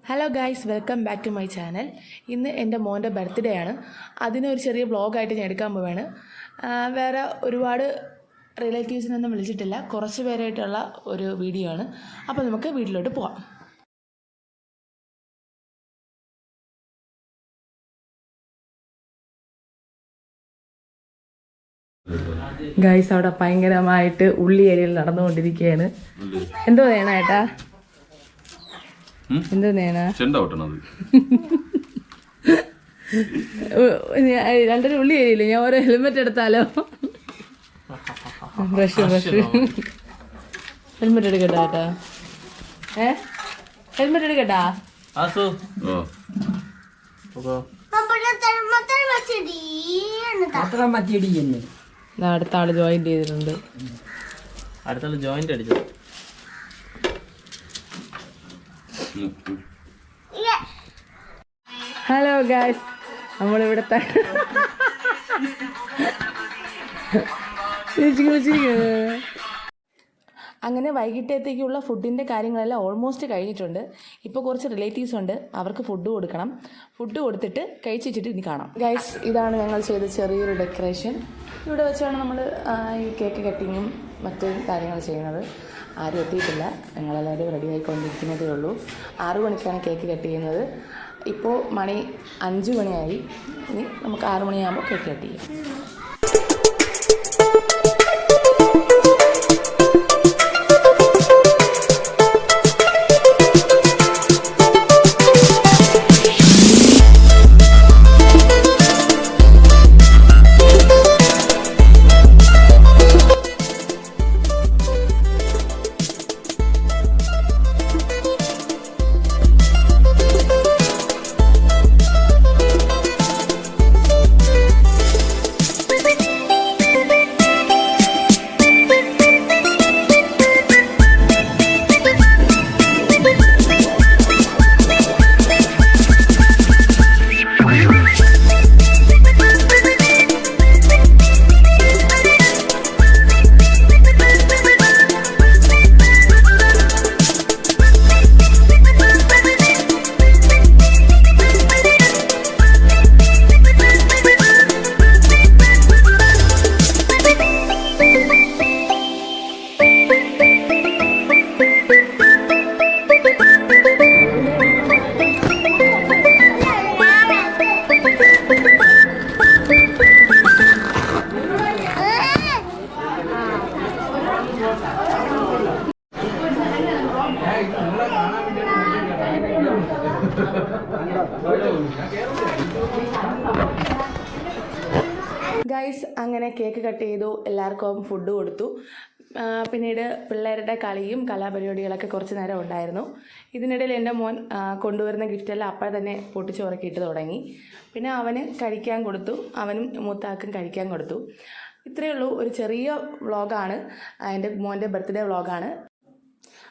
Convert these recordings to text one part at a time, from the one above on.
Hello guys, welcome back to my channel. ഇന്ന് എൻ്റെ മോൻ്റെ ബർത്ത്ഡേ ആണ്. അതിനൊരു ചെറിയ വ്ളോഗായിട്ട് ഞാൻ എടുക്കാൻ പോവുകയാണ്. വേറെ ഒരുപാട് റിലേറ്റീവ്സിനൊന്നും വിളിച്ചിട്ടില്ല, കുറച്ച് പേരായിട്ടുള്ള ഒരു വീഡിയോ ആണ്. അപ്പോൾ നമുക്ക് വീട്ടിലോട്ട് പോവാം. ഗായ്സ്, അവിടെ ഭയങ്കരമായിട്ട് ഉള്ളി അരിയിൽ നടന്നുകൊണ്ടിരിക്കുകയാണ്. എന്തോ വേണം ഏട്ടാ? എന്തോ നേണ രണ്ടര ഉള്ളി അരിയില്ലേ? ഞാൻ ഓരോ ഹെൽമെറ്റ് എടുത്താലോ? ബ്രഷ് ഹെൽമെറ്റ് എടുക്കട്ടാ ഏട്ടാ? ഹെൽമെറ്റ് എടുക്കട്ടാ? അടുത്ത ആള് ജോയിന്റ് ചെയ്തിട്ടുണ്ട്. അടുത്താള് ജോയിന്റ് അടിച്ചു. ഹലോ ഗായ്സ്, നമ്മളിവിടുത്തെ അങ്ങനെ വൈകിട്ടത്തേക്കുള്ള ഫുഡിൻ്റെ കാര്യങ്ങളെല്ലാം ഓൾമോസ്റ്റ് കഴിഞ്ഞിട്ടുണ്ട്. ഇപ്പോൾ കുറച്ച് റിലേറ്റീവ്സ് ഉണ്ട്, അവർക്ക് ഫുഡ് കൊടുക്കണം. ഫുഡ് കൊടുത്തിട്ട് കഴിച്ചിട്ട് ഇനി കാണാം. ഗൈസ്, ഇതാണ് ഞങ്ങൾ ചെയ്ത ചെറിയൊരു ഡെക്കറേഷൻ. ഇവിടെ വെച്ചാണ് നമ്മൾ ഈ കേക്ക് കട്ടിങ്ങും മറ്റ് കാര്യങ്ങൾ ചെയ്യുന്നത്. ആരും എത്തിയിട്ടില്ല, ഞങ്ങളെല്ലാവരും റെഡി ആയിക്കൊണ്ടിരിക്കുന്നതേ ഉള്ളൂ. 6 മണിക്കാണ് കേക്ക് കട്ട് ചെയ്യുന്നത്. ഇപ്പോൾ മണി 5 മണിയായി. ഇനി നമുക്ക് 6 മണിയാകുമ്പോൾ കേക്ക് കട്ട് ചെയ്യാം. ഗൈസ്, അങ്ങനെ കേക്ക് കട്ട് ചെയ്തു, എല്ലാവർക്കും ഫുഡ് കൊടുത്തു. പിന്നീട് പിള്ളേരുടെ കളിയും കലാപരിപാടികളൊക്കെ കുറച്ച് നേരം ഉണ്ടായിരുന്നു. ഇതിനിടയിൽ എൻ്റെ മോൻ കൊണ്ടുവരുന്ന ഗിഫ്റ്റെല്ലാം അപ്പോൾ തന്നെ പൊട്ടിച്ച് ഉറക്കിയിട്ട് തുടങ്ങി. പിന്നെ അവന് കഴിക്കാൻ കൊടുത്തു, അവനും മൂത്താക്കും കഴിക്കാൻ കൊടുത്തു. ഇത്രയേ ഉള്ളൂ, ഒരു ചെറിയ വ്ളോഗാണ്, എൻ്റെ മോൻ്റെ ബർത്ത്ഡേ വ്ളോഗാണ്.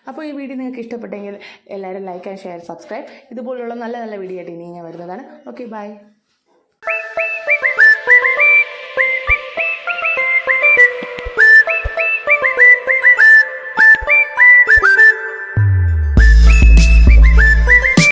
അപ്പോൾ ഈ വീഡിയോ നിങ്ങൾക്ക് ഇഷ്ടപ്പെട്ടെങ്കിൽ എല്ലാവരും ലൈക്ക് ആൻഡ് ഷെയർ, സബ്സ്ക്രൈബ്. ഇതുപോലുള്ള നല്ല നല്ല വീഡിയോ ആയിട്ട് ഇനി ഞാൻ വരുന്നതാണ്. Okay, by.